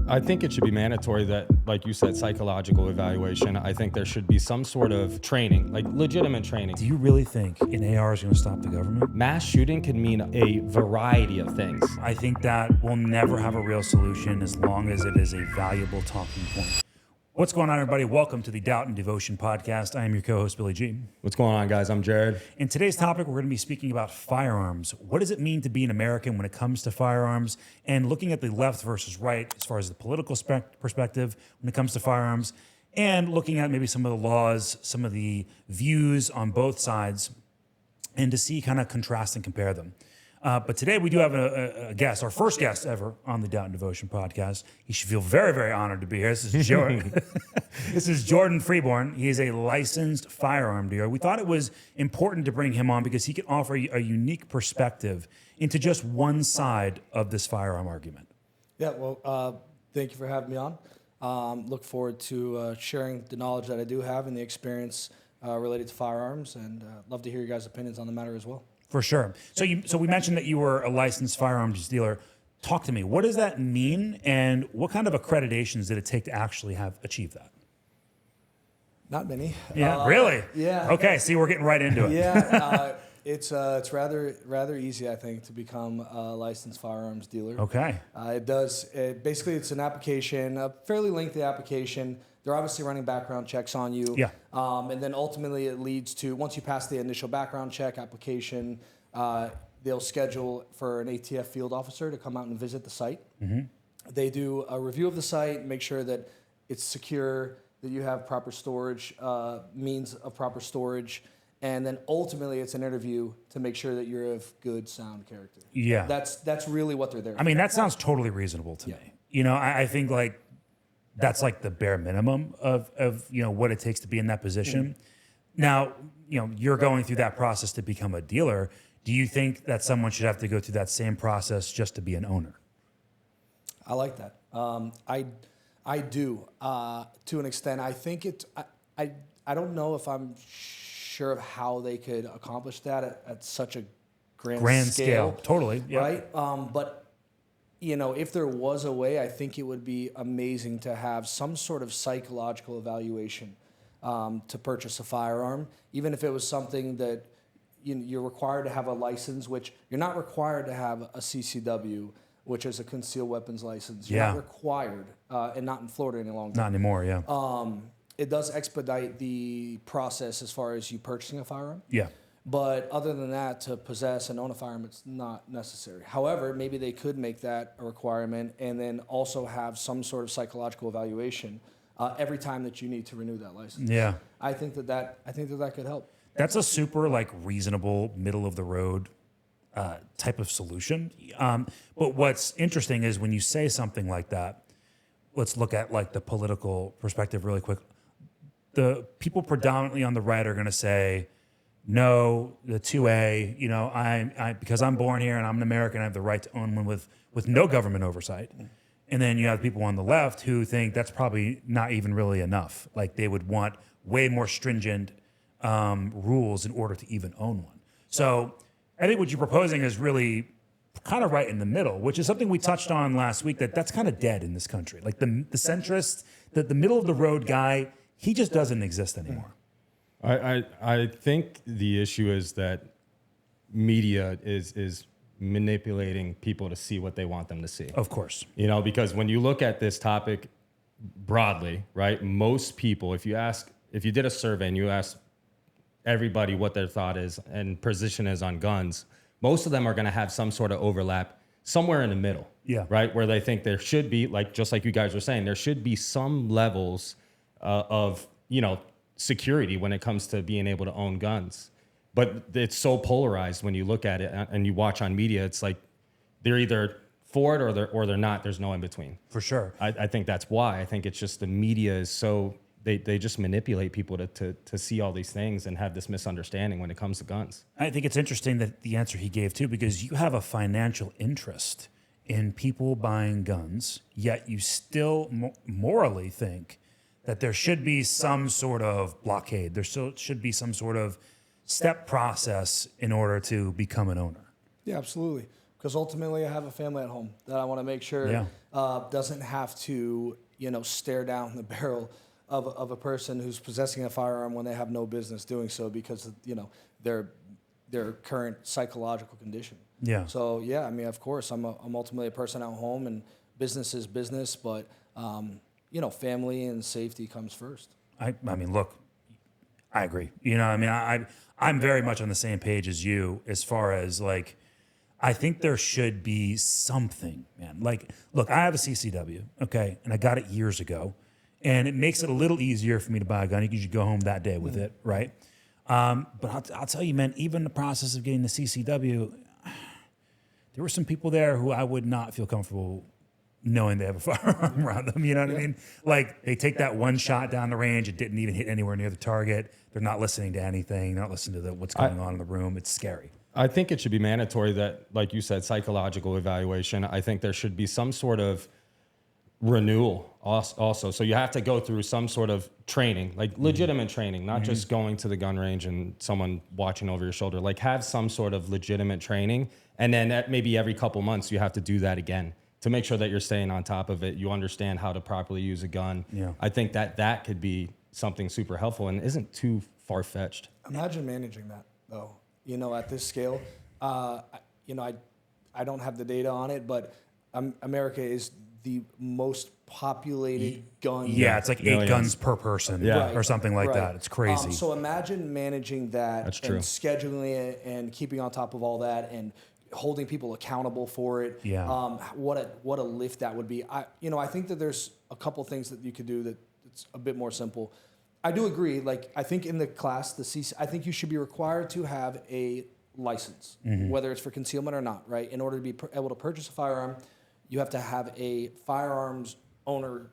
I think it should be mandatory that, like you said, psychological evaluation. I think there should be some sort of training, like legitimate training. Do you really think an AR is going to stop the government? Mass shooting can mean a variety of things. I think that we'll never have a real solution as long as it is a valuable talking point. What's going on, everybody? Welcome to the Doubt and Devotion podcast. I am your co-host, Billy G. What's going on, guys? I'm Jared. In today's topic, we're going to be speaking about firearms. What does it mean to be an American when it comes to firearms? And looking at the left versus right as far as the political perspective when it comes to firearms. And looking at maybe some of the laws, some of the views on both sides, and to see, kind of contrast and compare them. But today we do have a guest, our first guest ever on the Doubt and Devotion podcast. He should feel very, very honored to be here. This is Jordan. This is Jordan Freeborn. He is a licensed firearm dealer. We thought it was important to bring him on because he can offer a unique perspective into just one side of this firearm argument. Yeah, well, thank you for having me on. Look forward to sharing the knowledge that I do have and the experience related to firearms, and love to hear your guys' opinions on the matter as well. For sure. So we mentioned that you were a licensed firearms dealer. Talk to me. What does that mean, and what kind of accreditations did it take to actually have achieved that? Not many. Yeah, really? Yeah. Okay, see, we're getting right into it. Yeah, it's rather easy, I think, to become a licensed firearms dealer. Okay. Basically, it's an application, a fairly lengthy application. They're obviously running background checks on you. Yeah. And then ultimately it leads to, once you pass the initial background check application, they'll schedule for an ATF field officer to come out and visit the site. Mm-hmm. They do a review of the site, make sure that it's secure, that you have proper storage, means of proper storage. And then ultimately it's an interview to make sure that you're of good, sound character. Yeah. That's really what they're there for. I mean, that sounds totally reasonable to me. You know, I think like, that's like the bare minimum of what it takes to be in that position. Now, you're going through that process to become a dealer. Do you think that someone should have to go through that same process just to be an owner? I like that. I do to an extent. I think I don't know if I'm sure of how they could accomplish that at such a grand scale. Totally. Yeah. Right. But if there was a way, I think it would be amazing to have some sort of psychological evaluation to purchase a firearm, even if it was something that you're required to have a license, which you're not required to have a CCW, which is a concealed weapons license. You're not required, and not in Florida any longer. Not anymore, yeah. It does expedite the process as far as you purchasing a firearm. Yeah. But other than that, to possess and own a firearm, it's not necessary. However, maybe they could make that a requirement and then also have some sort of psychological evaluation every time that you need to renew that license. Yeah. I think that could help. That's a super reasonable, middle of the road type of solution. But what's interesting is when you say something like that, let's look at the political perspective really quick. The people predominantly on the right are going to say, no, the 2A, I because I'm born here and I'm an American, I have the right to own one with no government oversight. And then you have people on the left who think that's probably not even really enough. Like they would want way more stringent rules in order to even own one. So I think what you're proposing is really kind of right in the middle, which is something we touched on last week, that's kind of dead in this country. Like the centrist, the middle of the road guy, he just doesn't exist anymore. I think the issue is that media is manipulating people to see what they want them to see. Of course. Because when you look at this topic broadly, right, most people, if you did a survey and you ask everybody what their thought is and position is on guns, most of them are going to have some sort of overlap somewhere in the middle. Yeah. Right, where they think there should be, just like you guys were saying, there should be some levels of security when it comes to being able to own guns. But it's so polarized when you look at it and you watch on media. It's like they're either for it or they're not. There's no in between. For sure. I think that's why. I think it's just the media is so they just manipulate people to see all these things and have this misunderstanding when it comes to guns. I think it's interesting that the answer he gave too, because you have a financial interest in people buying guns, yet you still morally think that there should be some sort of blockade. There still should be some sort of step process in order to become an owner. Yeah, absolutely. Because ultimately, I have a family at home that I want to make sure doesn't have to, stare down the barrel of a person who's possessing a firearm when they have no business doing so because of, their current psychological condition. Yeah. So yeah, I mean, of course, I'm ultimately a person at home, and business is business, but family and safety comes first. I mean, look, I agree. I'm very much on the same page as you as far as like, I think there should be something, man. Like, look, I have a CCW, okay, and I got it years ago, and it makes it a little easier for me to buy a gun. You can just go home that day with it, right? But I'll tell you, man, even the process of getting the CCW, there were some people there who I would not feel comfortable knowing they have a firearm around them. You know what I mean? Like, they take that one shot down the range, it didn't even hit anywhere near the target. They're not listening to anything, not listening to what's going on in the room. It's scary. I think it should be mandatory that, like you said, psychological evaluation. I think there should be some sort of renewal also. So you have to go through some sort of training, like legitimate training, not just going to the gun range and someone watching over your shoulder. Like, have some sort of legitimate training. And then maybe every couple months you have to do that again to make sure that you're staying on top of it. You understand how to properly use a gun. Yeah. I think that could be something super helpful and isn't too far-fetched. Imagine managing that, though. At this scale, I don't have the data on it, but America is the most populated gun. Yeah, it's like 8 guns per person or something like that. It's crazy. So imagine managing that. That's true. And scheduling it and keeping on top of all that and holding people accountable for it. Yeah. What a lift that would be. I think that there's a couple things that you could do that it's a bit more simple. I do agree. Like, I think in the class, I think you should be required to have a license, whether it's for concealment or not, right? In order to be able to purchase a firearm, you have to have a firearms owner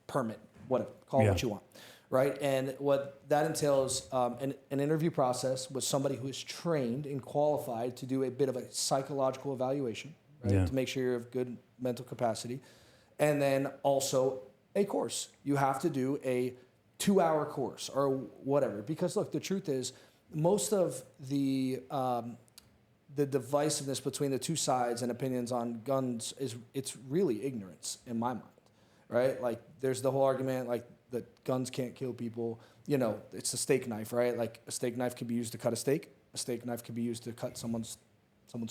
permit, whatever, call it what you want, right? And what that entails, an interview process with somebody who is trained and qualified to do a bit of a psychological evaluation, right? To make sure you're of good mental capacity. And then also a course. You have to do a 2-hour course or whatever. Because look, the truth is, most of the divisiveness between the two sides and opinions on guns it's really ignorance in my mind, right? Like, there's the whole argument like that guns can't kill people. It's a steak knife, right? Like, a steak knife can be used to cut a steak. A steak knife can be used to cut someone's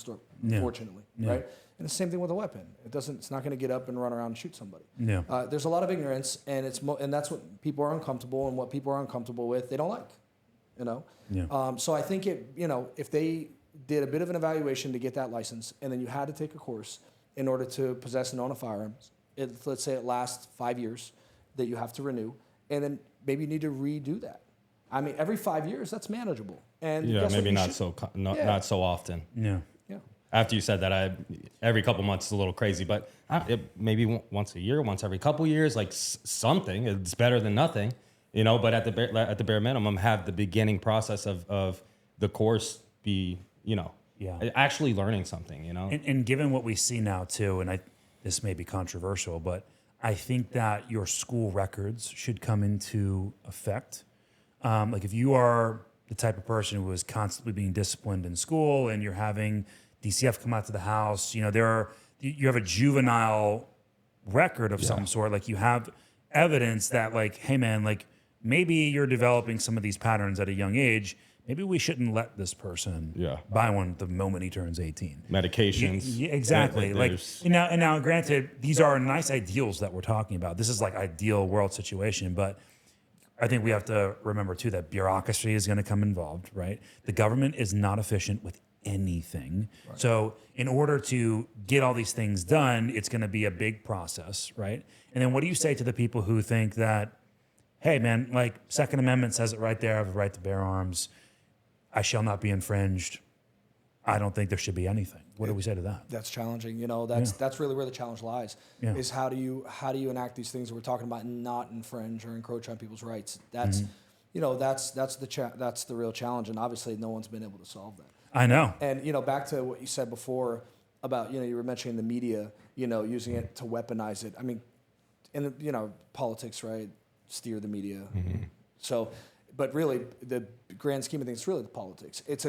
throat. Unfortunately, right? And the same thing with a weapon. It's not going to get up and run around and shoot somebody. There's a lot of ignorance, and and that's what people are uncomfortable, and what people are uncomfortable with, they don't like. So I think if they did a bit of an evaluation to get that license, and then you had to take a course in order to possess and own a firearm, let's say it lasts 5 years that you have to renew, and then maybe you need to redo that. I mean, every 5 years, that's manageable. And maybe not so often. Yeah. After you said that, every couple months is a little crazy, but maybe once a year, once every couple years, like something. It's better than nothing, But at the bare minimum, have the beginning process of the course be, actually learning something, And given what we see now too, and this may be controversial, but I think that your school records should come into effect. Like, if you are the type of person who is constantly being disciplined in school and you're having DCF come out to the house, you have a juvenile record of some sort. Like, you have evidence that, like, hey man, like, maybe you're developing some of these patterns at a young age. Maybe we shouldn't let this person buy one the moment he turns 18. Medications. Exactly. Now, granted, these are nice ideals that we're talking about. This is like ideal world situation, but I think we have to remember too that bureaucracy is going to come involved, right? The government is not efficient with anything. Right. So in order to get all these things done, it's going to be a big process, right? And then what do you say to the people who think that, hey man, like, Second Amendment says it right there, I have a right to bear arms. I shall not be infringed. I don't think there should be anything. What do we say to that? That's challenging. That's really where the challenge lies. Is how do you enact these things that we're talking about and not infringe or encroach on people's rights? That's that's the real challenge, and obviously no one's been able to solve that. I know. And back to what you said before about you were mentioning the media, using it to weaponize it. I mean, and politics, right? Steer the media. So, but really, the grand scheme of things, it's really the politics. It's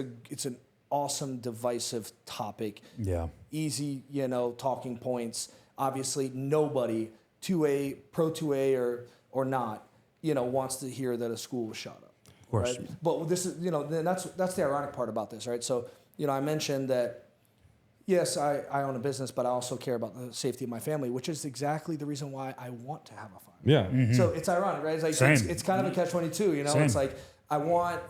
awesome, divisive topic. Yeah. Easy, talking points. Obviously, nobody, 2A, pro 2A or not, wants to hear that a school was shot up. Of course. Right? But this is, then that's the ironic part about this, right? So, I mentioned that, yes, I own a business, but I also care about the safety of my family, which is exactly the reason why I want to have a firearm. Yeah. Mm-hmm. So it's ironic, right? It's like Same. it's kind of a catch-22, Same. It's like I want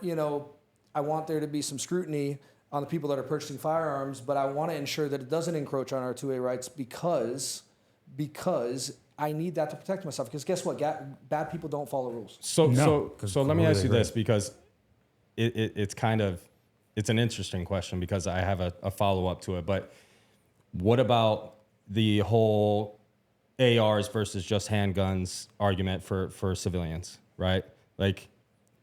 there to be some scrutiny on the people that are purchasing firearms, but I want to ensure that it doesn't encroach on our 2A rights because I need that to protect myself. Because guess what? Bad people don't follow rules. So let me ask you agree. this, because it's an interesting question, because I have a follow-up to it. But what about the whole ARs versus just handguns argument for civilians, right? Like,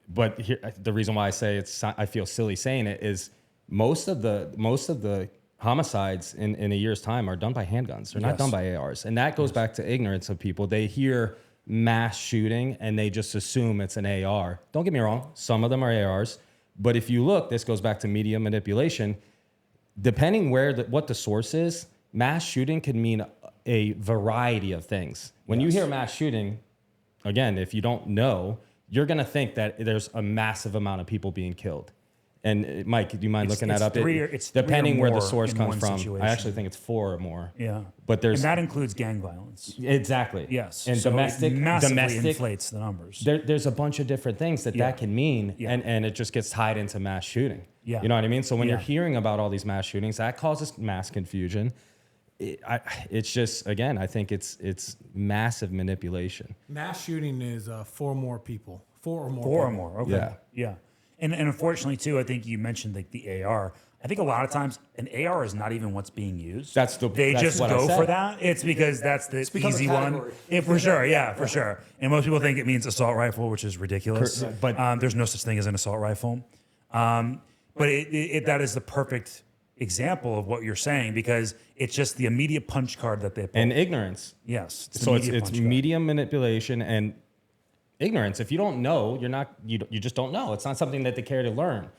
but here, the reason why I say I feel silly saying it is most of the homicides in a year's time are done by handguns. They're not done by ARs. And that goes back to ignorance of people. They hear mass shooting and they just assume it's an AR. Don't get me wrong. Some of them are ARs. But if you look, this goes back to media manipulation. Depending what the source is, mass shooting can mean a variety of things. When you hear mass shooting, again, if you don't know, you're going to think that there's a massive amount of people being killed. And Mike, do you mind looking that up? It's depending three or where the more source in comes one from. situation. I actually think it's 4 or more. Yeah. But and that includes gang violence. Exactly. Yes. And so domestic it massively inflates the numbers. There's a bunch of different things that can mean, and it just gets tied into mass shooting. Yeah. You know what I mean? So when you're hearing about all these mass shootings, that causes mass confusion. It's just, again, I think it's massive manipulation. Mass shooting is 4 more people. 4 or more. 4 or people. more. Okay. Yeah. And unfortunately too, I think you mentioned like the AR. I think a lot of times an AR is not even what's being used. That's just what I go said. for that. It's because that's the easy one. Yeah, for sure. Yeah, for sure. And most people think it means assault rifle, which is ridiculous. But there's no such thing as an assault rifle. But that is the perfect example of what you're saying, because it's just the immediate punch card that they pull. And ignorance. Yes. So it's media manipulation and ignorance. If you don't know, you just don't know. It's not something that they care to learn.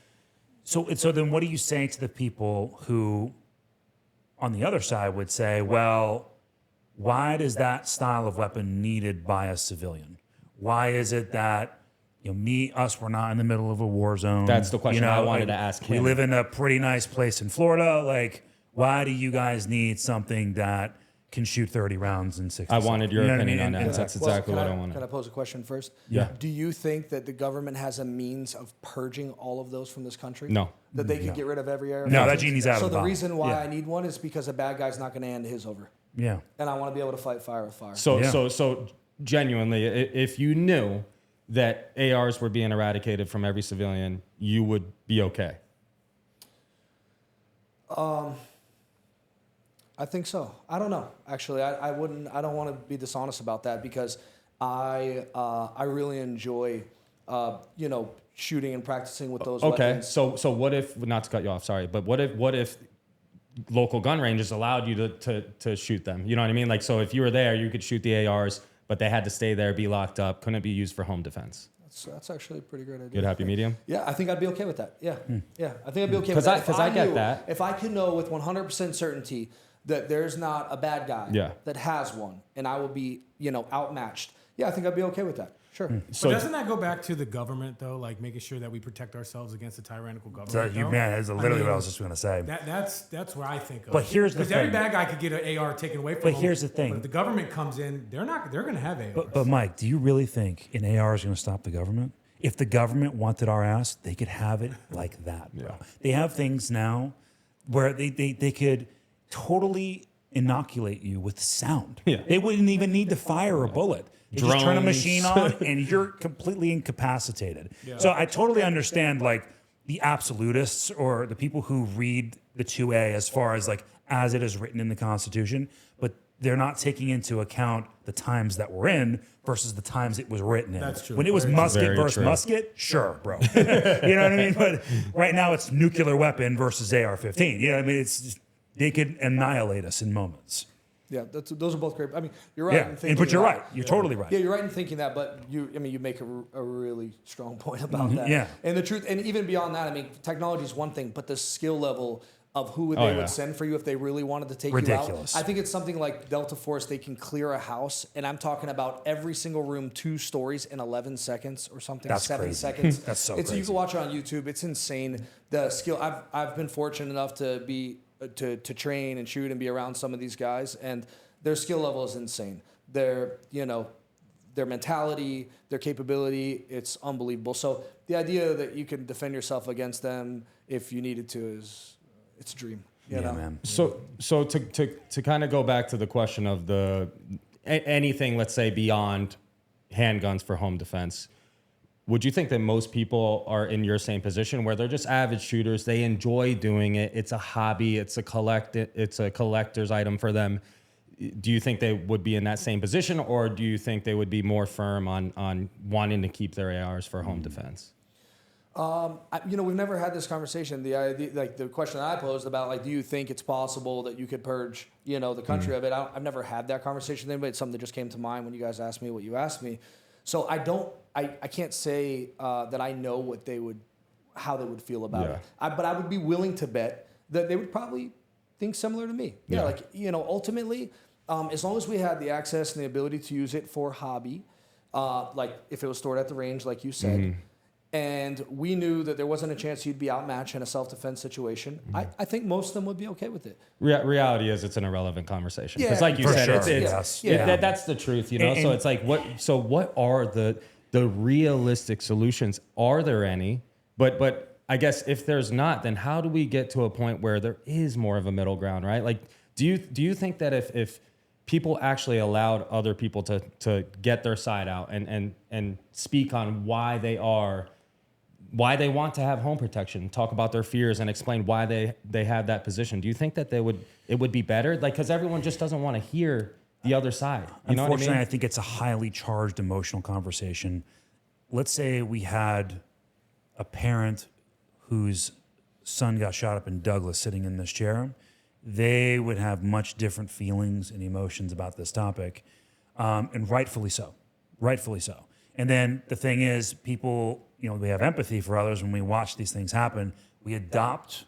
So then what do you say to the people who, on the other side, would say, well, why is that style of weapon needed by a civilian? Why is it that, we're not in the middle of a war zone? That's the question I wanted to ask him. We live in a pretty nice place in Florida. Like, why do you guys need something that can shoot 30 rounds in 60 I wanted your opinion on that. And That's exactly what I wanted. Can I pose a question first? Yeah. Do you think that the government has a means of purging all of those from this country? No. That they could get rid of every area? No, that genie's out of So the the bottle. reason why I need one is because a bad guy's not going to hand his over. Yeah. And I want to be able to fight fire with fire. So genuinely, if you knew that ARs were being eradicated from every civilian, you would be okay. I think so. I don't know. Actually, I wouldn't. I don't want to be dishonest about that, because I really enjoy, shooting and practicing with those weapons. So what if, not to cut you off, sorry, but what if local gun ranges allowed you to shoot them? You know what I mean? Like, so if you were there, you could shoot the ARs, but they had to stay there, be locked up, couldn't be used for home defense. That's actually a pretty great idea. Good, happy medium? Yeah, I think I'd be okay with that. Yeah. I think I'd be okay with that. Because I get that. If I could know with 100% certainty that there's not a bad guy that has one, and I will be, outmatched. Yeah, I think I'd be okay with that. Sure. So doesn't that go back to the government, though, like making sure that we protect ourselves against a tyrannical government? That's literally what I was just going to say. That's where I think of. But here's the thing. Because every bad guy could get an AR taken away from them. But here's the thing. But if the government comes in, they're going to have ARs. But Mike, do you really think an AR is going to stop the government? If the government wanted our ass, they could have it like that, bro. Yeah. They have things now where they could totally inoculate you with sound. Yeah. They wouldn't even need to fire a bullet. They just turn a machine on and you're completely incapacitated. Yeah. So I totally understand like the absolutists or the people who read the 2A as far as like as it is written in the Constitution, but they're not taking into account the times that we're in versus the times it was written in. That's true. When it was musket versus musket, sure, bro. You know what I mean? But right now it's nuclear weapon versus AR-15. You know what I mean? It's just, they could annihilate us in moments. Yeah, those are both great. I mean, you're right. Yeah, in thinking but you're that. right. You're totally right. Yeah, you're right in thinking that, but you make a really strong point about that. Yeah. And the truth, and even beyond that, I mean, technology is one thing, but the skill level of who they would send for you if they really wanted to take Ridiculous. you out. I think it's something like Delta Force, they can clear a house, and I'm talking about every single room, 2 stories in 11 seconds or something, That's 7 crazy. seconds. That's so You crazy. can watch it on YouTube. It's insane. The skill, I've been fortunate enough to be, to train and shoot and be around some of these guys, and their skill level is insane. Their mentality, their capability, it's unbelievable. So the idea that you can defend yourself against them if you needed to it's a dream. You know? Man. So to kind of go back to the question of anything, let's say beyond handguns for home defense, would you think that most people are in your same position where they're just avid shooters? They enjoy doing it. It's a hobby. It's a collector's item for them. Do you think they would be in that same position, or do you think they would be more firm on wanting to keep their ARs for home defense? We've never had this conversation. The idea, like the question that I posed about, like, do you think it's possible that you could purge, the country of it? I've never had that conversation with anybody. It's something that just came to mind when you guys asked me what you asked me. So I can't say that I know how they would feel about it. But I would be willing to bet that they would probably think similar to me. Yeah. Ultimately, as long as we had the access and the ability to use it for hobby, like if it was stored at the range, like you said, and we knew that there wasn't a chance you'd be outmatched in a self-defense situation, I think most of them would be okay with it. Reality is it's an irrelevant conversation. Because like you for said, sure. that's the truth, so it's like, what are the realistic solutions? Are there any? But I guess if there's not, then how do we get to a point where there is more of a middle ground, right? Like, do you think that if people actually allowed other people to get their side out and speak on why they want to have home protection, talk about their fears and explain why they have that position, do you think that it would be better? Like, because everyone just doesn't want to hear the other side. Unfortunately, I think it's a highly charged emotional conversation. Let's say we had a parent whose son got shot up in Douglas sitting in this chair. They would have much different feelings and emotions about this topic, and rightfully so. Rightfully so. And then the thing is, people, we have empathy for others. When we watch these things happen, we adopt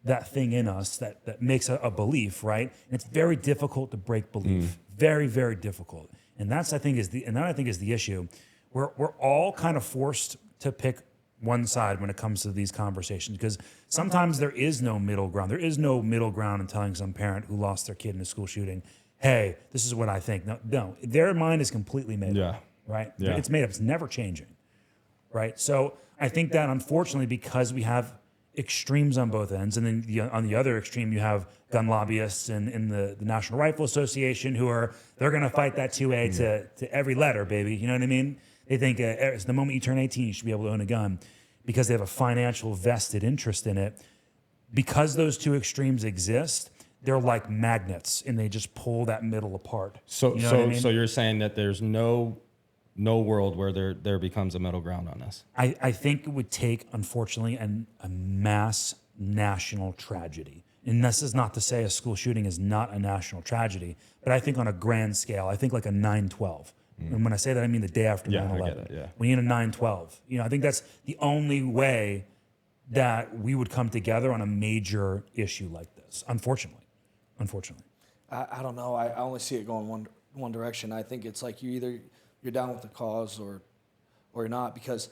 that thing in us that makes a belief, right? And it's very difficult to break belief. Very, very difficult. And that I think is the issue. We're all kind of forced to pick one side when it comes to these conversations, because sometimes there is no middle ground. There is no middle ground in telling some parent who lost their kid in a school shooting, hey, this is what I think. No, their mind is completely made up, right? Yeah. It's made up. It's never changing, right? So I think that unfortunately, because we have extremes on both ends, and then on the other extreme, you have gun lobbyists and the National Rifle Association they're going to fight that 2A to every letter, baby. You know what I mean? They think the moment you turn 18, you should be able to own a gun, because they have a financial vested interest in it. Because those two extremes exist, they're like magnets, and they just pull that middle apart. So you know what I mean? So you're saying that there's no world where there becomes a middle ground on this? I think it would take, unfortunately, a mass national tragedy. And this is not to say a school shooting is not a national tragedy, but I think on a grand scale, I think like a 9/12. And when I say that, I mean the day after 9/11. I get it, We need a 9/12. I think that's the only way that we would come together on a major issue like this. Unfortunately. I don't know. I only see it going one direction. I think it's like you're down with the cause or you're not. Because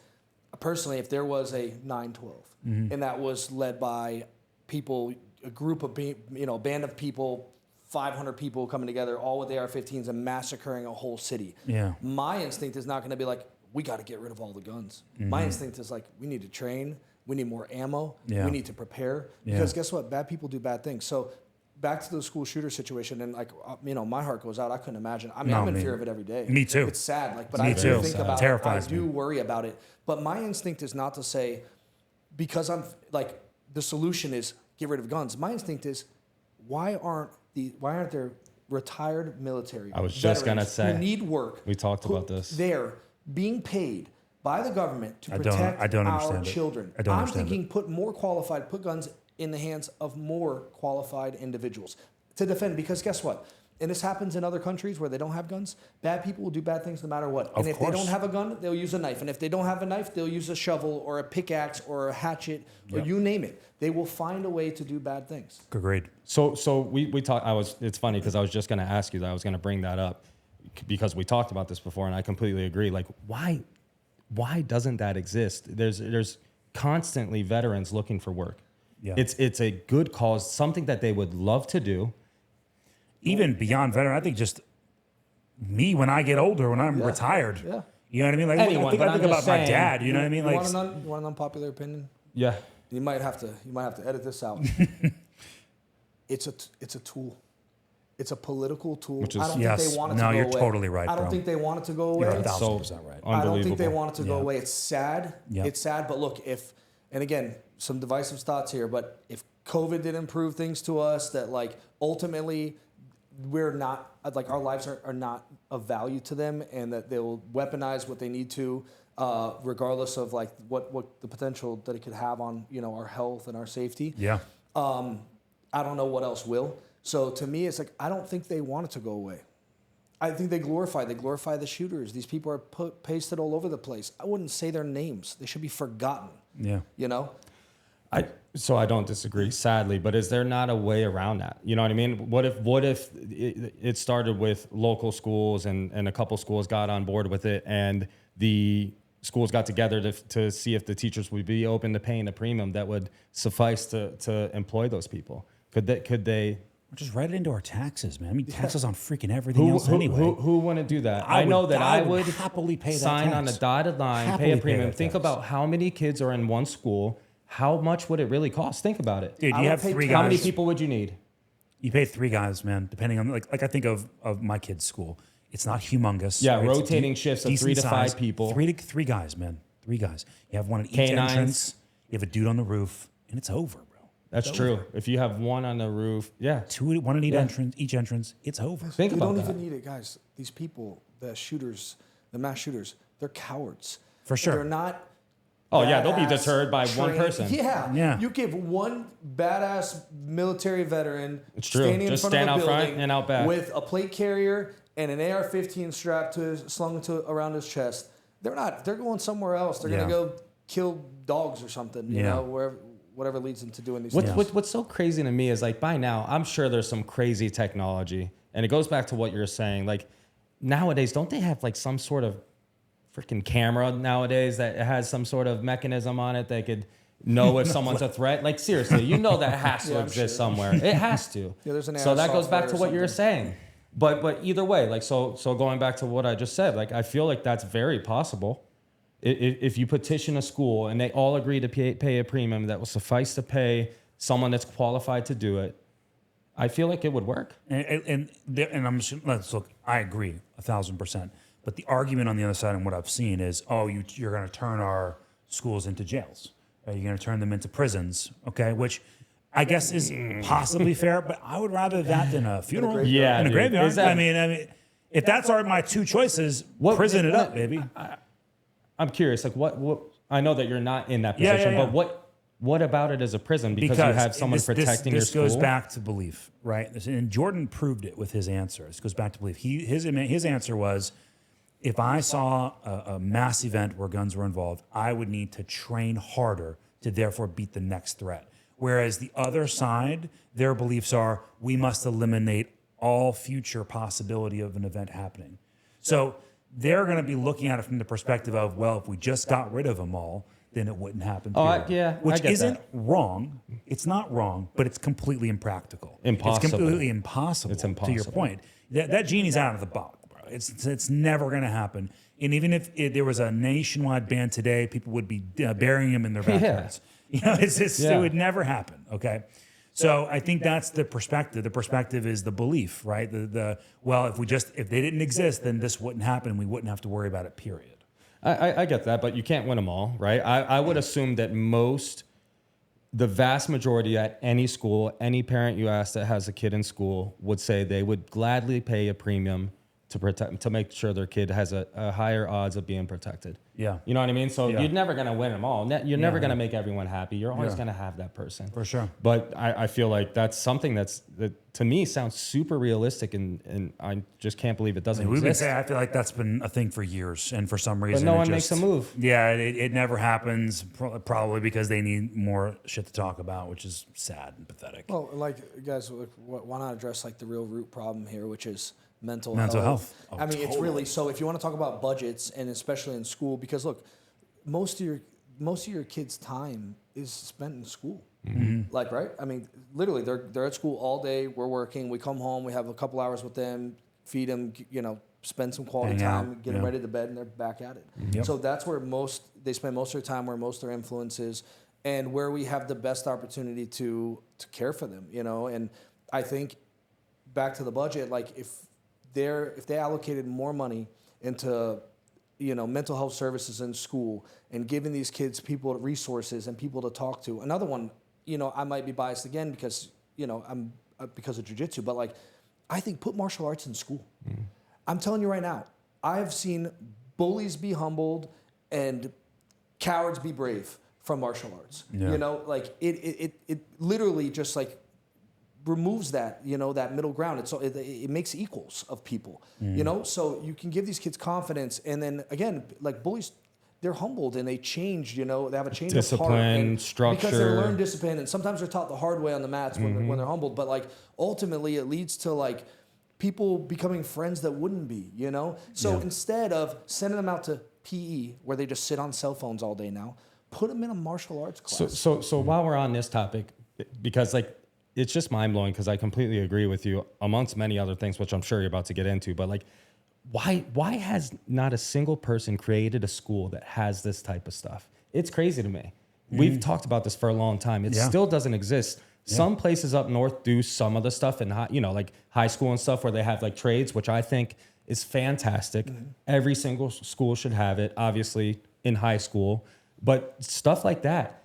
personally, if there was a 9/12 and that was led by people, a group of band of people, 500 people coming together, all with AR-15s and massacring a whole city. Yeah. My instinct is not going to be like, we got to get rid of all the guns. My instinct is like, we need to train. We need more ammo. Yeah. We need to prepare. Because guess what? Bad people do bad things. So back to the school shooter situation, and my heart goes out. I couldn't imagine. I'm in fear of it every day. Me too. It's sad. But Me I too. do think about Terrifies it. I do me. worry about it. But my instinct is not to say, because I'm like, the solution is get rid of guns. My instinct is, why aren't there retired military I was just going to say, who need work? We talked about this. They're being paid by the government to I protect don't our understand it. children. I don't I'm understand thinking put guns in the hands of more qualified individuals to defend, because guess what? and this happens in other countries where they don't have guns, bad people will do bad things no matter what. And if they don't have a gun, they'll use a knife. And if they don't have a knife, they'll use a shovel or a pickaxe or a hatchet or you name it. They will find a way to do bad things. Agreed. So we talked. It's funny because I was just going to ask you that. I was going to bring that up because we talked about this before, and I completely agree. Like, why doesn't that exist? There's constantly veterans looking for work. Yeah. It's a good cause, something that they would love to do. Even beyond veteran, I think just me when I get older, when I'm retired. Yeah. You know what I mean? Like Anyone, I think about my dad. You know what I mean? You Like, want an unpopular opinion? Yeah. You might have to edit this out. It's a tool. It's a political tool. Which is- I don't Yes. think they want it to No, go you're away. totally right, I don't bro. think they want it to go away. you're So 1,000% right. I don't think they unbelievable. want it to go away. It's sad. Yeah. It's sad. But look, and again, some divisive thoughts here, but if COVID didn't prove things to us, that like ultimately we're not, like our lives are not of value to them, and that they will weaponize what they need to, regardless of like what the potential that it could have on, our health and our safety. Yeah. I don't know what else will. So to me, it's like, I don't think they want it to go away. I think they glorify the shooters. These people are pasted all over the place. I wouldn't say their names. They should be forgotten. Yeah. So I don't disagree, sadly, but is there not a way around that? You know what I mean? What if it started with local schools and a couple schools got on board with it, and the schools got together to see if the teachers would be open to paying a premium that would suffice to employ those people? Could they? Just write it into our taxes, man. I mean, taxes on freaking everything else anyway. Who wouldn't do that? I know that I would happily pay that sign on a tax. dotted line, Happily pay a premium. that Think tax. about how many kids are in one school. How much would it really cost? Think about it. Dude, I you would have pay 3 tax. guys. How many people would you need? You pay 3 guys, man, depending on like I think of my kid's school. It's not humongous. Yeah, right? It's rotating shifts of 3 decent to 5 size. people. 3 guys, man. 3 guys. You have one at each Canines. entrance. You have a dude on the roof, and it's over, bro. That's true. If you have one on the roof, yeah. 2, one at each entrance. It's over. Think You about don't that. even need it, guys. These people, the mass shooters, they're cowards. For sure. They're not. Oh, yeah, they'll be badass deterred by one trained- person. Yeah. Yeah. You give one badass military veteran It's true. standing Just in front stand of a out front building and out back. with a plate carrier and an AR-15 strapped around his chest. They're going somewhere else. They're Yeah. gonna go kill dogs or something. You Yeah. know, whatever leads them to doing these What's, things. what's so crazy to me is like by now, I'm sure there's some crazy technology. And it goes back to what you're saying. Like nowadays, don't they have like some sort of freaking camera nowadays that has some sort of mechanism on it that could know if someone's a threat? Like seriously, that has to Yeah, I'm exist sure. somewhere. It has to. Yeah, there's an so AI that goes back software to or what you were something. saying. But either way, like so going back to what I just said, like I feel like that's very possible. If you petition a school and they all agree to pay a premium that will suffice to pay someone that's qualified to do it, I feel like it would work. And I'm just, let's look. I agree 1,000%. But the argument on the other side, and what I've seen is, you're going to turn our schools into jails. You're going to turn them into prisons. Okay, which I guess is possibly fair, but I would rather that than a funeral. Yeah, in a dude. graveyard. Is that- I mean, if that's my 2 choices, prison it up, baby. I'm curious, like what I know that you're not in that Yeah, position, yeah. but what about it as a prison? Because you have someone protecting your school. This goes back to belief, right? And Jordan proved it with his answer. This goes back to belief. His answer was, if I saw a mass event where guns were involved, I would need to train harder to therefore beat the next threat. Whereas the other side, their beliefs are, we must eliminate all future possibility of an event happening. So they're going to be looking at it from the perspective of, well, if we just got rid of them all, then it wouldn't happen. I Which get isn't that. wrong. It's not wrong, but it's completely impractical. Impossible. It's completely impossible. It's To your impossible. point, that genie's out of the bottle, bro. It's never going to happen. And even if there was a nationwide ban today, people would be burying him in their backyards. You know, it would never happen. Okay. So I think that's the perspective. The perspective is the belief, right? If they didn't exist, then this wouldn't happen. And we wouldn't have to worry about it, period. I get that, but you can't win them all, right? I would assume that the vast majority at any school, any parent you ask that has a kid in school would say they would gladly pay a premium to protect, to make sure their kid has a higher odds of being protected. Yeah. You know what I mean? So Yeah. you're never going to win them all. You're never going to yeah. make everyone happy. You're always Yeah. going to have that person. For sure. But I feel like that's something that to me sounds super realistic, and I just can't believe it doesn't We've been exist. saying, I feel like that's been a thing for years, and for some reason, no it one just, makes a move. Yeah, it never happens. Probably because they need more shit to talk about, which is sad and pathetic. Well, like, guys, why not address like the real root problem here, which is mental health. Oh, I mean, it's totally. really, so if you want to talk about budgets, and especially in school, because look, most of your kids' time is spent in school. Mm-hmm. Like, right? I mean, literally, they're at school all day. We're working. We come home. We have a couple hours with them, feed them, spend some quality Hang time, out, get them yeah. ready to bed, and they're back at it. Yep. So that's where they spend most of their time, where most of their influence is, and where we have the best opportunity to care for them. And I think back to the budget, like if they allocated more money into mental health services in school and giving these kids resources and people to talk to. Another one, I might be biased again because I'm because of jiu-jitsu, but like I think put martial arts in school. I'm telling you right now, I've seen bullies be humbled and cowards be brave from martial arts. Yeah. Like it literally just like removes that that middle ground. It makes equals of people. So you can give these kids confidence, and then again, like bullies, they're humbled and they change. They have a change Discipline, of heart and structure, because they learn discipline, and sometimes they're taught the hard way on the mats when they're humbled. But like ultimately, it leads to like people becoming friends that wouldn't be. So instead of sending them out to PE where they just sit on cell phones all day now, put them in a martial arts class. So while we're on this topic, because like it's just mind blowing, because I completely agree with you amongst many other things, which I'm sure you're about to get into. But like, why has not a single person created a school that has this type of stuff? It's crazy to me. We've talked about this for a long time. It still doesn't exist. Some places up north do some of the stuff in like high school and stuff where they have like trades, which I think is fantastic. Every single school should have it, obviously in high school, but stuff like that.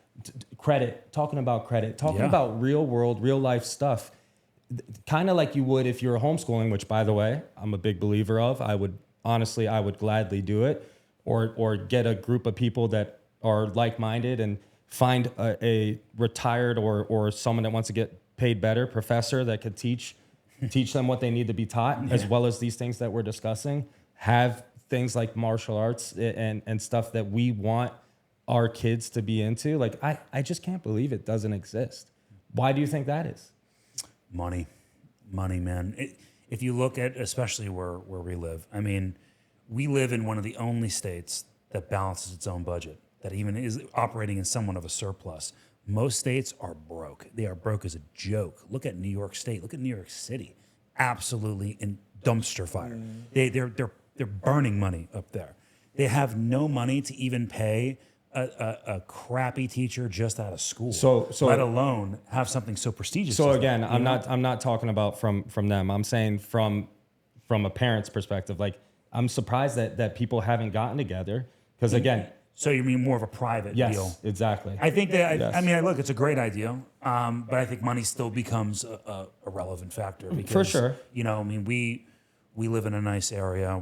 Talking about real world, real life stuff, kind of like you would if you're homeschooling, which by the way, I'm a big believer of. I would gladly do it, or get a group of people that are like-minded and find a retired or someone that wants to get paid better professor that could teach them what they need to be taught, as well as these things that we're discussing. Have things like martial arts and stuff that we want our kids to be into. Like, I just can't believe it doesn't exist. Why do you think that is? Money, man. If you look at, especially where we live, I mean, we live in one of the only states that balances its own budget, that even is operating in somewhat of a surplus. Most states are broke. They are broke as a joke. Look at New York State. Look at New York City. Absolutely in dumpster fire. They're burning money up there. They have no money to even pay a crappy teacher just out of school. So let alone have something so prestigious. So as again, that, I'm not talking about from them. I'm saying from a parent's perspective. Like, I'm surprised that people haven't gotten together, because again. So you mean more of a private deal? Yes, exactly. I think that, yes. I mean, look, it's a great idea, but I think money still becomes a relevant factor. Because, for sure. I mean, we live in a nice area.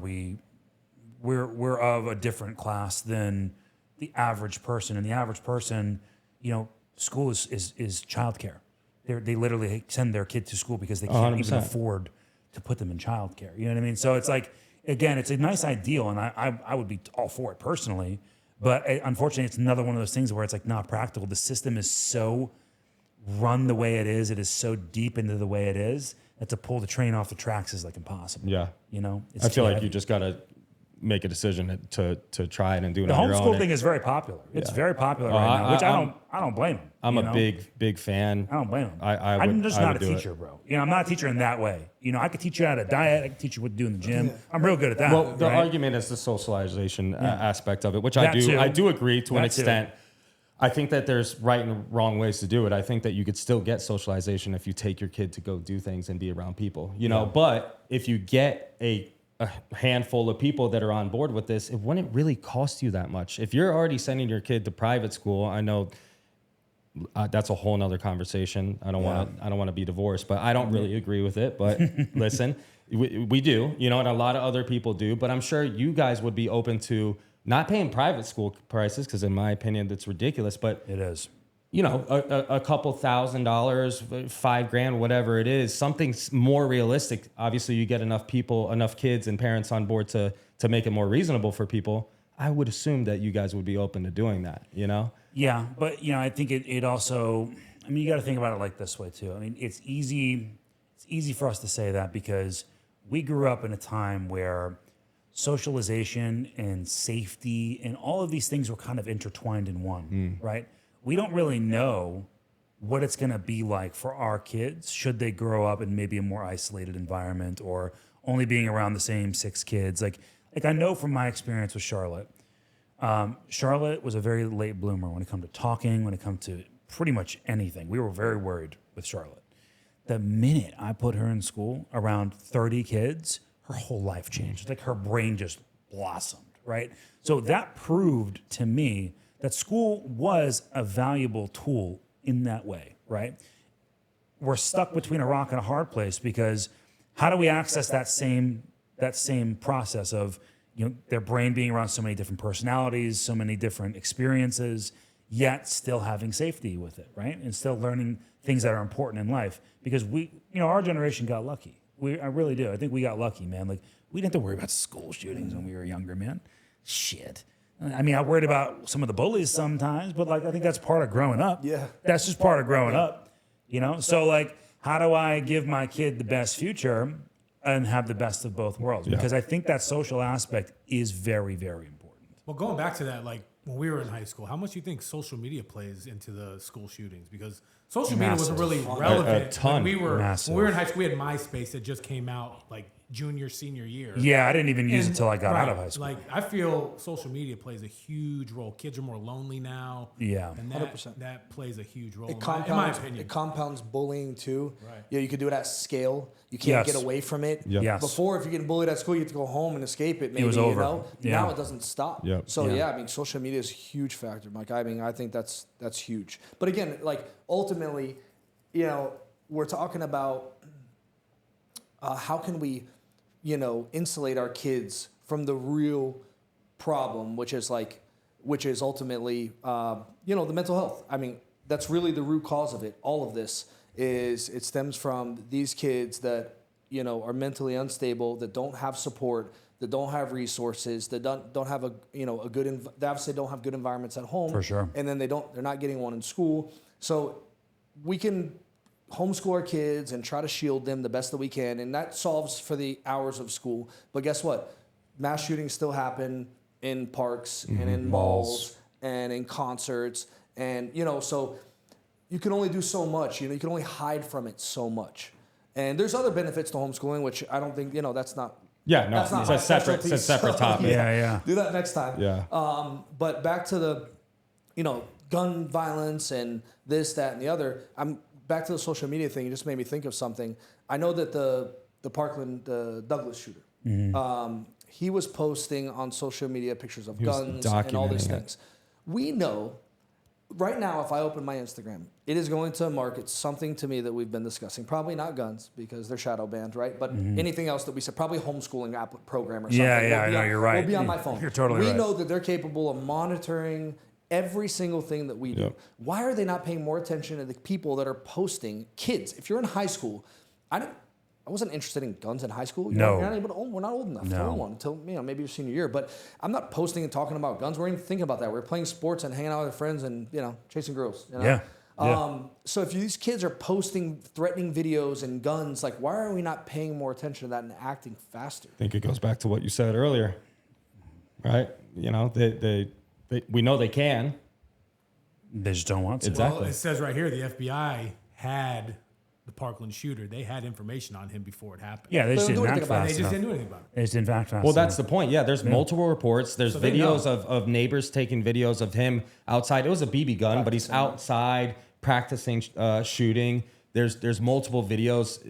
We're of a different class than the average person. And the average person, school is childcare. They literally send their kid to school because they can't 100%. even afford to put them in childcare. You know what I mean? So it's like, again, it's a nice ideal, and I would be all for it personally. But unfortunately, it's another one of those things where it's like not practical. The system is so run the way it is. It is so deep into the way it is that to pull the train off the tracks is like impossible. Yeah. It's I feel like you just got to make a decision to try it and do it on your own. The homeschool thing is very popular. It's very popular right now, which I don't blame them. I'm a big fan. I don't blame them. I'm just not a teacher, bro. I'm not a teacher in that way. I could teach you how to diet. I could teach you what to do in the gym. I'm real good at that. Well, the argument is the socialization aspect of it, which I do agree to an extent. I think that there's right and wrong ways to do it. I think that you could still get socialization if you take your kid to go do things and be around people, but if you get a handful of people that are on board with this, it wouldn't really cost you that much. If you're already sending your kid to private school, I know that's a whole nother conversation. I don't want to be divorced, but I don't really agree with it. But listen, We do, you know, and a lot of other people do, but I'm sure you guys would be open to not paying private school prices, because in my opinion, that's ridiculous, but It is. you know, a couple $1,000s, $5,000, whatever it is, something more realistic. Obviously, you get enough people, enough kids and parents on board to make it more reasonable for people. I would assume that you guys would be open to doing that, you know? Yeah, but you know, I think it also. I mean, you got to think about it like this way too. I mean, it's easy for us to say that because we grew up in a time where socialization and safety and all of these things were kind of intertwined in one, right? We don't really know what it's going to be like for our kids should they grow up in maybe a more isolated environment or only being around the same 6 kids. Like I know from my experience with Charlotte, Charlotte was a very late bloomer when it comes to talking, when it comes to pretty much anything. We were very worried with Charlotte. The minute I put her in school around 30 kids, her whole life changed. Like her brain just blossomed, right? So that proved to me that school was a valuable tool in that way, right? We're stuck between a rock and a hard place because how do we access that same process of, you know, their brain being around so many different personalities, so many different experiences, yet still having safety with it, right? And still learning things that are important in life. Because our generation got lucky. I really do. I think we got lucky, man. Like, we didn't have to worry about school shootings when we were younger, man. Shit. I mean, I worried about some of the bullies sometimes, but like, I think that's part of growing up. Yeah. That's just part of growing up, you know? So like, how do I give my kid the best future and have the best of both worlds? Because I think that social aspect is very, very important. Well, going back to that, like when we were in high school, how much do you think social media plays into the school shootings? Because social media wasn't really relevant. A ton. When we were in high school, we had MySpace that just came out like junior, senior year. Yeah, I didn't even use it until I got out of high school. Like, I feel social media plays a huge role. Kids are more lonely now. Yeah. And 100%. that plays a huge role, It in compounds, my opinion. It compounds bullying too. Right. Yeah, you could do it at scale. You can't Yes. get away from it. Yep. Yes. Before, if you're getting bullied at school, you have to go home and escape it. Maybe, was over. You know? Yeah. Now it doesn't stop. Yep. So yeah, I mean, social media is a huge factor, Mike. I mean, I think that's huge. But again, like ultimately, you know, we're talking about how can we, you know, insulate our kids from the real problem, which is ultimately, you know, the mental health. I mean, that's really the root cause of it. All of this it stems from these kids that, you know, are mentally unstable, that don't have support, that don't have resources, that don't have a, you know, they obviously don't have good environments at home. For sure. And then they're not getting one in school. So we can homeschool our kids and try to shield them the best that we can, and that solves for the hours of school. But guess what? Mass shootings still happen in parks and in malls and in concerts, and you know, so you can only do so much. You know, you can only hide from it so much. And there's other benefits to homeschooling, which I don't think, you know, that's not. Yeah, no, that's not it's my a separate specialty, so, topic. Yeah. Do that next time. Yeah. But back to the, you know, gun violence and this, that, and the other. I'm back to the social media thing. You just made me think of something. I know that the Parkland Douglas shooter, he was posting on social media pictures of guns and all these things. We know right now, if I open my Instagram, it is going to market something to me that we've been discussing. Probably not guns because they're shadow banned, right? But anything else that we said, probably homeschooling program or something. Yeah, I know, you're right. Will be on my phone. You're totally right. We know that they're capable of monitoring every single thing that we do. Yep. Why are they not paying more attention to the people that are posting? Kids, if you're in high school, I wasn't interested in guns in high school. We're not old enough to own one until, you know, maybe your senior year. But I'm not posting and talking about guns. We're even thinking about that. We're playing sports and hanging out with our friends and, you know, chasing girls. You know? Yeah. So if these kids are posting threatening videos and guns, like, why are we not paying more attention to that and acting faster? I think it goes back to what you said earlier, right? You know, we know they can. They just don't want to. Exactly. Well, it says right here the FBI had the Parkland shooter. They had information on him before it happened. Yeah, they just didn't act anything about it. fast They just enough. didn't do anything about it. They just didn't act fast Well, that's enough. the point. Yeah, there's multiple reports. There's So they videos know. of neighbors taking videos of him outside. It was a BB gun, but he's outside practicing shooting. There's multiple videos,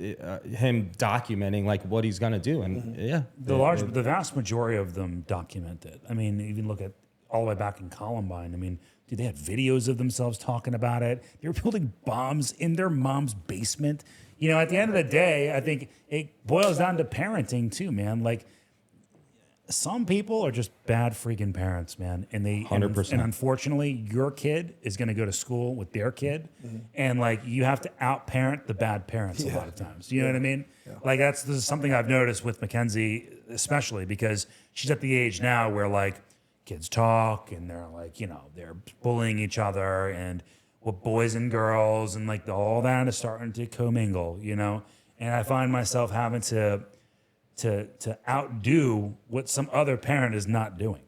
him documenting like what he's gonna do, and The vast majority of them document it. I mean, even look at all the way back in Columbine. I mean, dude, they had videos of themselves talking about it. They were building bombs in their mom's basement. you know, at the end of the day, I think it boils down to parenting too, man. Like, some people are just bad freaking parents, man. And 100%. And unfortunately, your kid is going to go to school with their kid. And like, you have to out parent the bad parents a lot of times. You know what I mean? Like, this is something I've noticed with Mackenzie, especially because she's at the age now where like kids talk and they're like, you know, they're bullying each other and with boys and girls and like all that is starting to commingle, you know? And I find myself having to outdo what some other parent is not doing.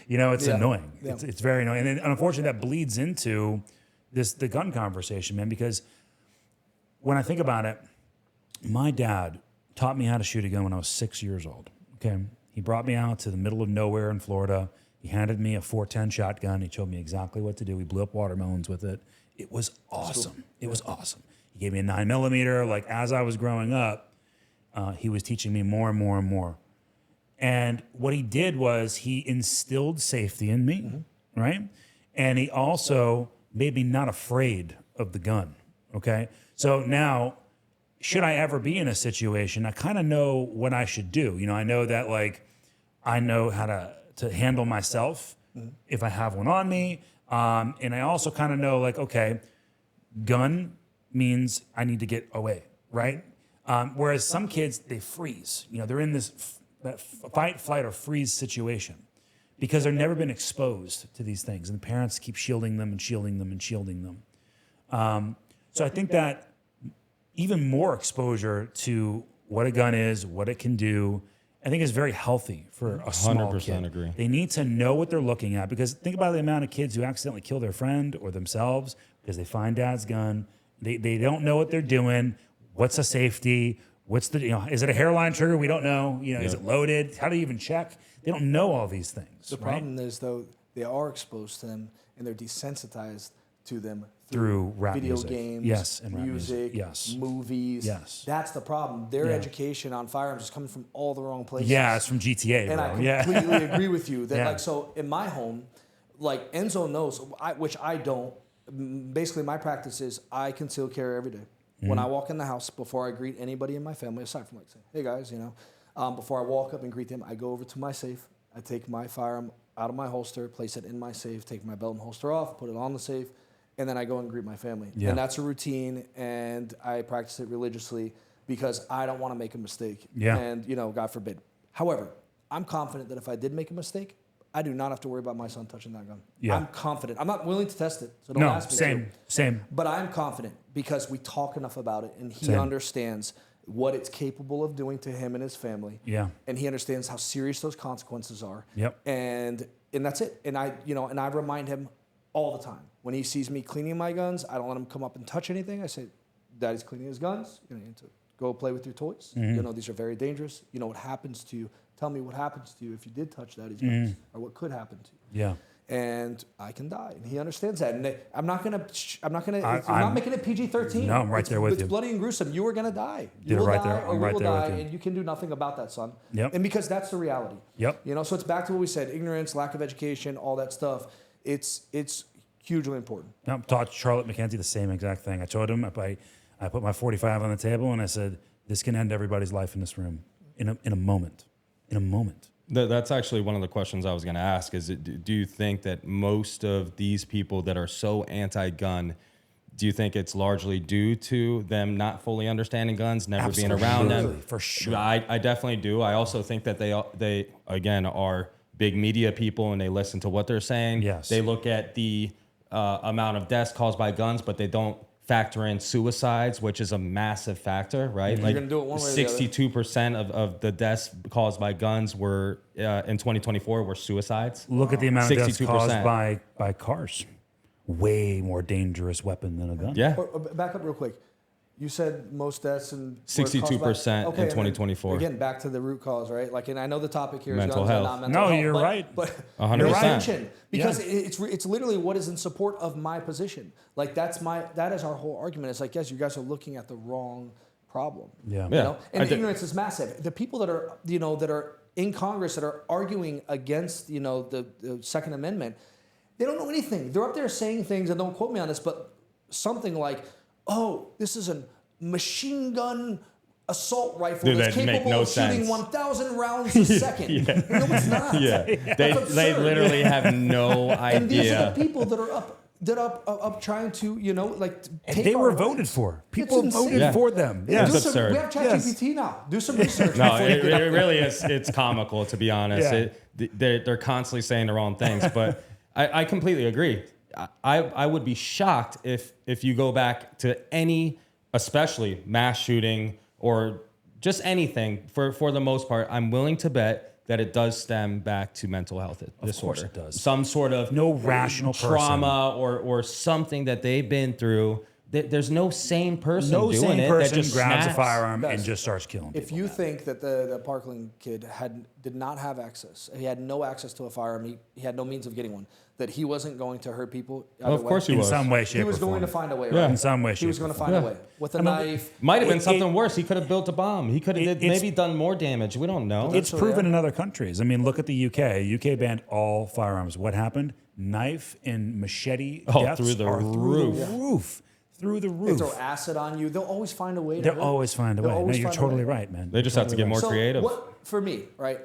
You know, it's annoying. Yeah. It's very annoying. And unfortunately, that bleeds into the gun conversation, man, because when I think about it, my dad taught me how to shoot a gun when I was 6 years old, okay? He brought me out to the middle of nowhere in Florida. He handed me a 410 shotgun. He told me exactly what to do. We blew up watermelons with it. It was awesome. It was awesome. He gave me a 9mm. Like, as I was growing up, he was teaching me more and more and more. And what he did was he instilled safety in me, right? And he also made me not afraid of the gun, okay? So now, should I ever be in a situation, I kind of know what I should do. You know, I know that, like, I know how to handle myself if I have one on me. And I also kind of know, like, okay, gun means I need to get away, right? Whereas some kids, they freeze. You know, they're in this that fight, flight, or freeze situation because they've never been exposed to these things. And the parents keep shielding them and shielding them and shielding them. So I think that even more exposure to what a gun is, what it can do, I think is very healthy for a small 100% kid. agree. They need to know what they're looking at because think about the amount of kids who accidentally kill their friend or themselves because they find dad's gun. They don't know what they're doing. What's a safety? What's the, you know, is it a hairline trigger? We don't know. You know, is it loaded? How do you even check? They don't know all these things. The problem is, though, they are exposed to them and they're desensitized to them through rap video music. games, Yes, and rap music, yes. movies. Yes. That's the problem. Their education on firearms is coming from all the wrong places. Yeah, it's from GTA, And bro. I completely agree with you. That Yeah. like, so in my home, like Enzo knows, which I don't. Basically, my practice is I conceal carry every day. When I walk in the house, before I greet anybody in my family, aside from like saying, "Hey guys," you know, before I walk up and greet them, I go over to my safe. I take my firearm out of my holster, place it in my safe, take my belt and holster off, put it on the safe, and then I go and greet my family. Yeah. And that's a routine, and I practice it religiously because I don't want to make a mistake. Yeah. And, you know, God forbid. However, I'm confident that if I did make a mistake, I do not have to worry about my son touching that gun. Yeah. I'm confident. I'm not willing to test it, so don't No, ask me to. same. But I'm confident because we talk enough about it, and he understands what it's capable of doing to him and his family. Yeah. And he understands how serious those consequences are. Yep. And that's it. And I remind him all the time. When he sees me cleaning my guns, I don't let him come up and touch anything. I say, "Daddy's cleaning his guns. You need to go play with your toys. You know, these are very dangerous. You know what happens to you. Tell me what happens to you if you did touch Daddy's guns, or what could happen to you." Yeah. And I can die, and he understands that. And I'm not gonna. I'm I'm not making it PG-13. No, I'm right there with you. It's bloody and gruesome. You are gonna die. Did You it will right die, there. or I'm we right will there with die, you. and you can do nothing about that, son. Yep. And because that's the reality. Yep. You know, so it's back to what we said: ignorance, lack of education, all that stuff. It's hugely important. I taught Charlotte McKenzie the same exact thing. I told him I put my 45 on the table and I said, "This can end everybody's life in this room in a moment. In a moment." That's actually one of the questions I was going to ask is, do you think that most of these people that are so anti-gun, do you think it's largely due to them not fully understanding guns, never being around them? For sure. I definitely do. I also think that they again, are big media people and they listen to what they're saying. Yes. They look at the amount of deaths caused by guns, but they don't factor in suicides, which is a massive factor, right? You're gonna do it one way or the other. 62% of the deaths caused by guns were in 2024 were suicides. Look at the amount of deaths 62%. caused by cars. Way more dangerous weapon than a gun. Yeah. Or back up real quick. You said most deaths and 62% in 2024. Again, back to the root cause, right? Like, and I know the topic here is Mental guns and health. not mental No, health, you're but, right. But 100%. your attention, because Yeah. it's literally what is in support of my position. Like that is our whole argument. It's like, yes, you guys are looking at the wrong problem. Yeah. You Yeah. know? And ignorance is massive. The people that are that are in Congress that are arguing against the Second Amendment, they don't know anything. They're up there saying things, and don't quote me on this, but something like, "Oh, this is machine gun assault rifle Dude, that's that make capable no of shooting sense. 1,000 rounds a second. No, it's not. Yeah, they absurd. literally have no And these are idea. the people that are up trying to, And take they our were rights. voted for. It's People insane. voted Yeah. for them. Do It's Yes. absurd. We have ChatGPT now. Do some research. No, before you it get up. really is. It's comical, to be honest. Yeah. They're constantly saying the wrong things, but I completely agree. I would be shocked if you go back to any, especially mass shooting or just anything. For the most part, I'm willing to bet that it does stem back to mental health disorder. it does. Some sort of No rational trauma or something that they've been through. There's no sane person No doing sane it person that just grabs snaps. a firearm and Guys, just starts killing people. If you think that the Parkland kid did not have access, he had no access to a firearm, he had no means of getting one, that he wasn't going to hurt people. Well, of course he in was. some way, shape, He was or going form. to find a way. Yeah. Right? In some way, he was shape, going or to find a way with a knife. Might have been It- something worse. He could have built a bomb. He could have maybe done more damage. We don't know. It's So, proven yeah. in other countries. I mean, look at the UK. UK banned all firearms. What happened? Knife and machete deaths through the are roof. through the roof. Through the They roof. throw acid on you. They'll always find a way. They'll always find a way. No, you're totally right, man. They just have to get more So creative. what for me, right?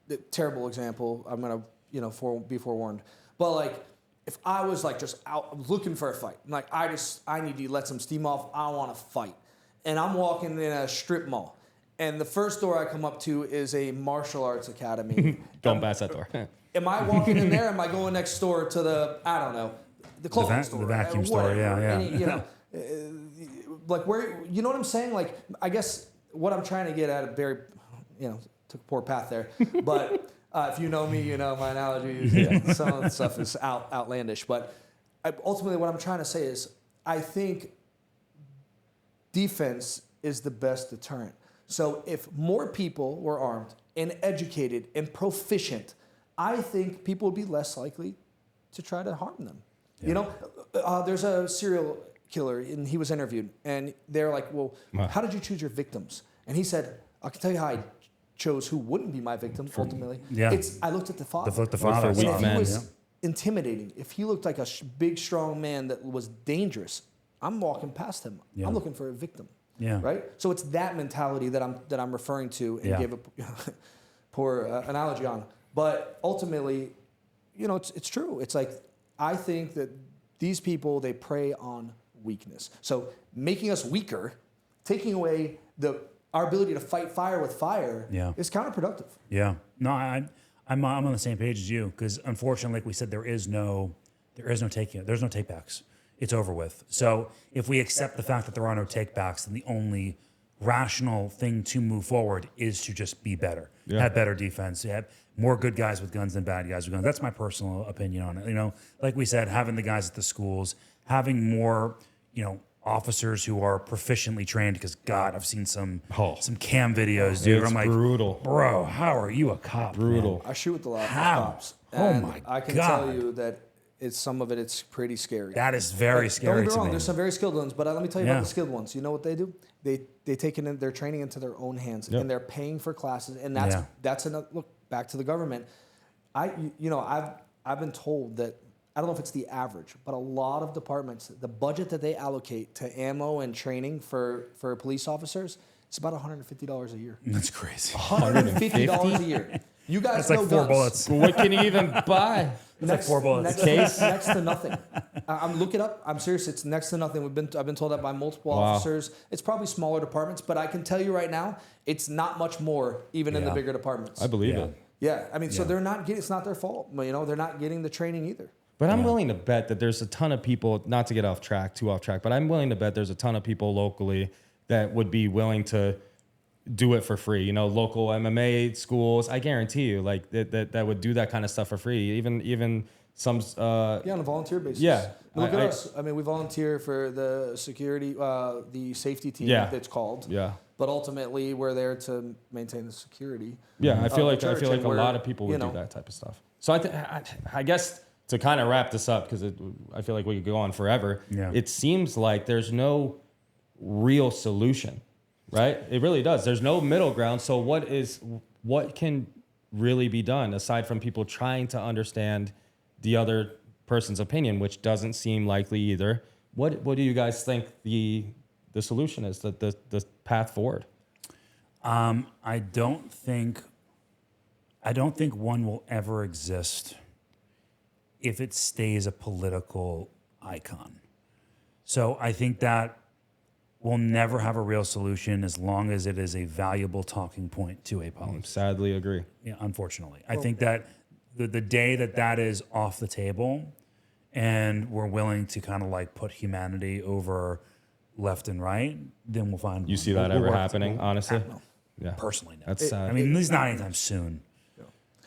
The terrible example. I'm gonna, be forewarned. But like, if I was like just out looking for a fight, like I need to let some steam off. I want to fight, and I'm walking in a strip mall, and the first door I come up to is a martial arts academy. Don't pass that door. Am I walking in there? Am I going next door to the clothing store, the vacuum store, whatever, yeah. like where, you know what I'm saying? Like, I guess what I'm trying to get at, took a poor path there, but if you know me, my analogy, some of the stuff is outlandish, but ultimately what I'm trying to say is, I think defense is the best deterrent. So if more people were armed and educated and proficient, I think people would be less likely to try to harm them. There's a serial killer, and he was interviewed, and they're like, well, how did you choose your victims? And he said, I can tell you how I chose who wouldn't be my victim, ultimately. Yeah. I looked at the father. The father. for weak And if he men. was intimidating, if he looked like a big, strong man that was dangerous, I'm walking past him. Yeah. I'm looking for a victim. Yeah. Right? So it's that mentality that I'm referring to and Yeah. gave a poor analogy on. But ultimately, it's true. It's like, I think that these people, they prey on weakness. So making us weaker, taking away our ability to fight fire with fire is counterproductive. Yeah. No, I'm on the same page as you, because unfortunately, like we said, there's no takebacks. It's over with. So if we accept the fact that there are no takebacks, then the only rational thing to move forward is to just be better, have better defense, have more good guys with guns than bad guys with guns. That's my personal opinion on it. Like we said, having the guys at the schools, having more, officers who are proficiently trained, because God, I've seen some cam videos, dude. It's I'm like, brutal. bro, how are you a cop? Brutal. I shoot with a lot of How? cops. Oh And my I can God. tell you that some of it's pretty scary. That is very Don't scary get me to wrong, me. there's some very skilled ones, but let me tell you Yeah. about the skilled ones. You know what they do? They take their training into their own hands, Yep. and they're paying for classes, and Yeah. that's another look back to the government. I've been told that, I don't know if it's the average, but a lot of departments, the budget that they allocate to ammo and training for police officers, it's about $150 a year. That's crazy. $150 a year. You guys That's know like 4 guns. bullets. What can you even buy? It's like 4 bullets. Next to nothing. I'm look it up. I'm serious. It's next to nothing. I've been told that by multiple officers. It's probably smaller departments, but I can tell you right now, it's not much more, even in the Yeah. bigger departments. I believe Yeah. it. Yeah, I mean, so they're not getting. It's not their fault. They're not getting the training either. But I'm willing to bet that there's a ton of people, not to get too off track, but I'm willing to bet there's a ton of people locally that would be willing to do it for free. Local MMA schools, I guarantee you, like that would do that kind of stuff for free. Even some. Yeah, on a volunteer basis. Yeah. Look at us. I mean, we volunteer for the security, the safety team. Yeah. It's called. Yeah. But ultimately, we're there to maintain the security. Yeah, I feel like church, a and we're, lot of people would do that type of stuff. So I guess to kind of wrap this up, because I feel like we could go on forever. Yeah. It seems like there's no real solution, right? It really does. There's no middle ground. So what can really be done aside from people trying to understand the other person's opinion, which doesn't seem likely either? What do you guys think the the solution is, the path forward. I don't think one will ever exist if it stays a political icon. So I think that we'll never have a real solution as long as it is a valuable talking point to a politician. Sadly agree. Yeah, unfortunately. I think that the day that is off the table and we're willing to kind of like put humanity over left and right, then we'll find. You see that ever happening, honestly? Yeah. Personally, no. That's sad. I mean, at least not anytime soon.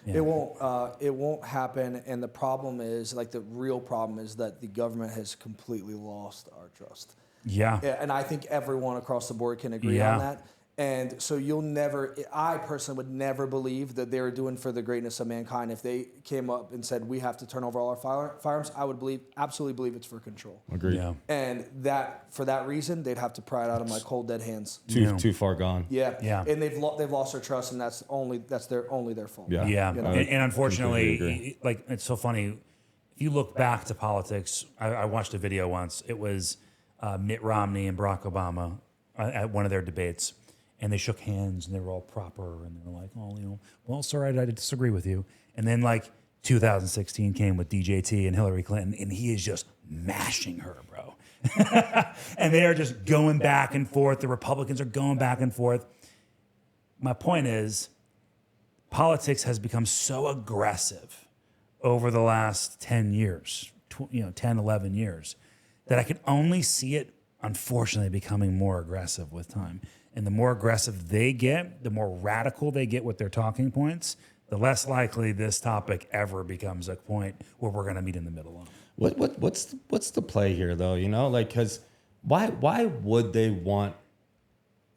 Yeah. It won't happen. And the problem is, like, the real problem is that the government has completely lost our trust. Yeah. And I think everyone across the board can agree on that. And so I personally would never believe that they were doing for the greatness of mankind. If they came up and said, we have to turn over all our firearms, I would absolutely believe it's for control. Agreed. Yeah. And for that reason, they'd have to pry it out of my cold, dead hands. Too far gone. Yeah. Yeah. And they've lost their trust, and that's only their fault. Yeah. Yeah. You know? And unfortunately, agree. like, it's so funny. If you look back to politics, I watched a video once. It was Mitt Romney and Barack Obama at one of their debates. And they shook hands, and they were all proper, and they were like, "Oh, well, sir, I disagree with you." And then, like, 2016 came with DJT and Hillary Clinton, and he is just mashing her, bro. And they are just going back and forth. The Republicans are going back and forth. My point is, politics has become so aggressive over the last 10 years, 10, 11 years, that I can only see it, unfortunately, becoming more aggressive with time. And the more aggressive they get, the more radical they get with their talking points, the less likely this topic ever becomes a point where we're going to meet in the middle on. What's the play here, though? Like, because why would they want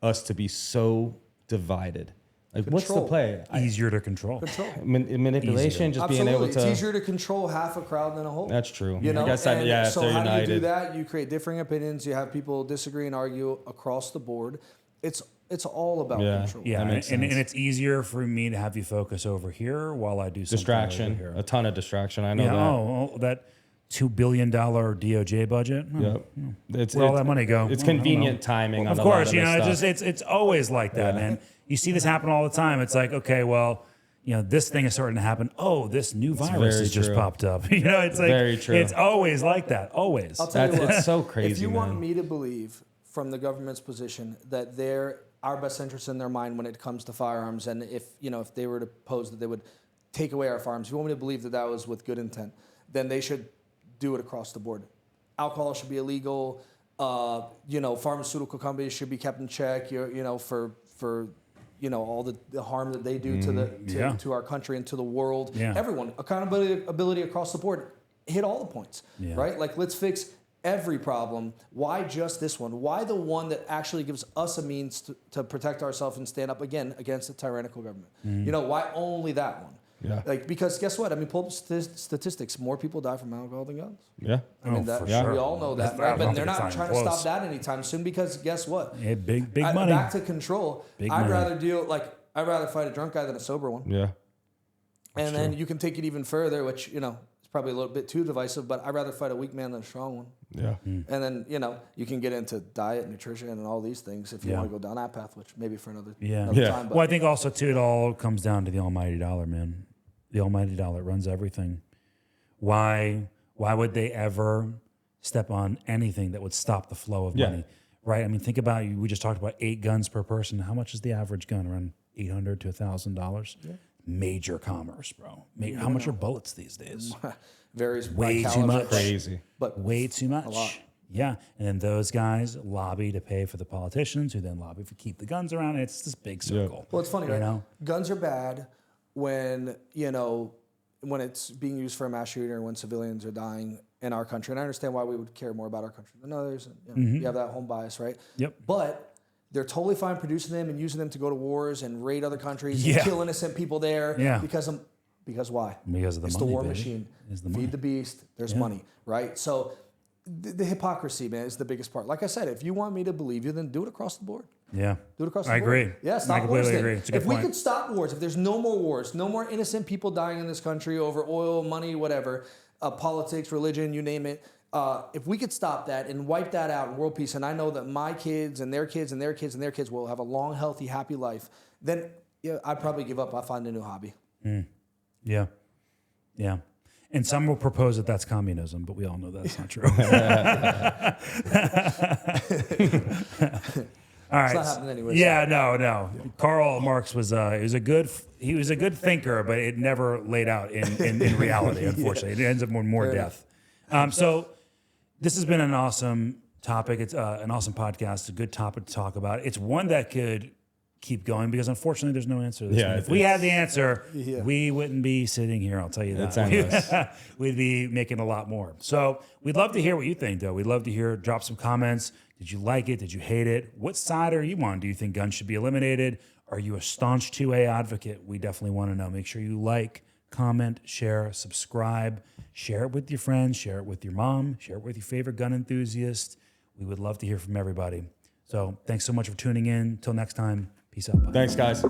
us to be so divided? Like, what's the play? Easier to control. Manipulation, just being able to. It's easier to control half a crowd than a whole. That's true. You know? I guess so if they're how united. do you do that? You create differing opinions. You have people disagree and argue across the board. It's all about control. Yeah, that makes and sense. it's easier for me to have you focus over here while I do something Distraction, over here. a ton of distraction. I know that. That $2 billion DOJ budget. Yep. Where all that money go? It's I don't convenient know. timing. Of on course, a lot of this stuff. it's always like that, man. You see this happen all the time. It's like, okay, well, this thing is starting to happen. Oh, this new virus has just popped up. It's like Very true. It's always like that. Always. I'll tell you what, it's so crazy. If you man. want me to believe from the government's position that they're our best interest in their mind when it comes to firearms, and if they were to pose that they would take away our firearms, if you want me to believe that was with good intent, then they should do it across the board. Alcohol should be illegal. Pharmaceutical companies should be kept in check. For all the harm that they do to our country and to the world. Yeah. Everyone, accountability across the board. Hit all the points, right? Like, let's fix every problem. Why just this one? Why the one that actually gives us a means to protect ourselves and stand up again against a tyrannical government? Why only that one? Yeah. Like, because guess what? I mean, pull up statistics. More people die from alcohol than guns. Yeah. I mean, for sure. we all know that, I right? don't But think they're it's not not trying even to close. stop that anytime soon, because guess what? Yeah, big money. Back to control. Big I'd money. rather fight a drunk guy than a sober one. Yeah. And then you can take it even further, which, it's probably a little bit too divisive, but I'd rather fight a weak man than a strong one. Yeah. And then, you can get into diet, nutrition, and all these things if you want to go down that path, which maybe for another time. But Well, I think also, too, it all comes down to the almighty dollar, man. The almighty dollar runs everything. Why would they ever step on anything that would stop the flow of money? Right? I mean, think about we just talked about 8 guns per person. How much is the average gun? Around $800 to $1,000? Yeah. Major commerce, bro. How much are bullets these days? varies Way by too caliber, much. Crazy. But Way too much. A lot. Yeah. And then those guys lobby to pay for the politicians, who then lobby for keep the guns around. It's this big circle. Well, it's funny, right? know? Guns are bad when it's being used for a mass shooting or when civilians are dying in our country. And I understand why we would care more about our country than others. You have that home bias, right? Yep. But they're totally fine producing them and using them to go to wars and raid other countries and kill innocent people there. Yeah. Because why? Because of the it's money, the war baby. machine. It's the Feed money. the beast. There's money, right? So the hypocrisy, man, is the biggest part. Like I said, if you want me to believe you, then do it across the board. Yeah. Do it across the I board. agree. Yeah, I stop completely wars. agree. It's a good if we point. could stop wars, if there's no more wars, no more innocent people dying in this country over oil, money, whatever, politics, religion, you name it, if we could stop that and wipe that out in world peace, and I know that my kids and their kids and their kids and their kids will have a long, healthy, happy life, then I'd probably give up. I'd find a new hobby. Yeah. Yeah. And some will propose that that's communism, but we all know that's not true. All right. It's not happening anyway. Yeah, no. Karl Marx was he was a good thinker, but it never laid out in reality, unfortunately. It ends up with more death. So this has been an awesome topic. It's an awesome podcast, a good topic to talk about. It's one that could keep going because unfortunately there's no answer to this one. If we had the answer, we wouldn't be sitting here, I'll tell you that. It's endless. We'd be making a lot more. So we'd love to hear what you think, though. We'd love to hear, drop some comments. Did you like it? Did you hate it? What side are you on? Do you think guns should be eliminated? Are you a staunch 2A advocate? We definitely want to know. Make sure you like, comment, share, subscribe, share it with your friends, share it with your mom, share it with your favorite gun enthusiast. We would love to hear from everybody. So thanks so much for tuning in. Till next time, peace out. Bye. Thanks, guys.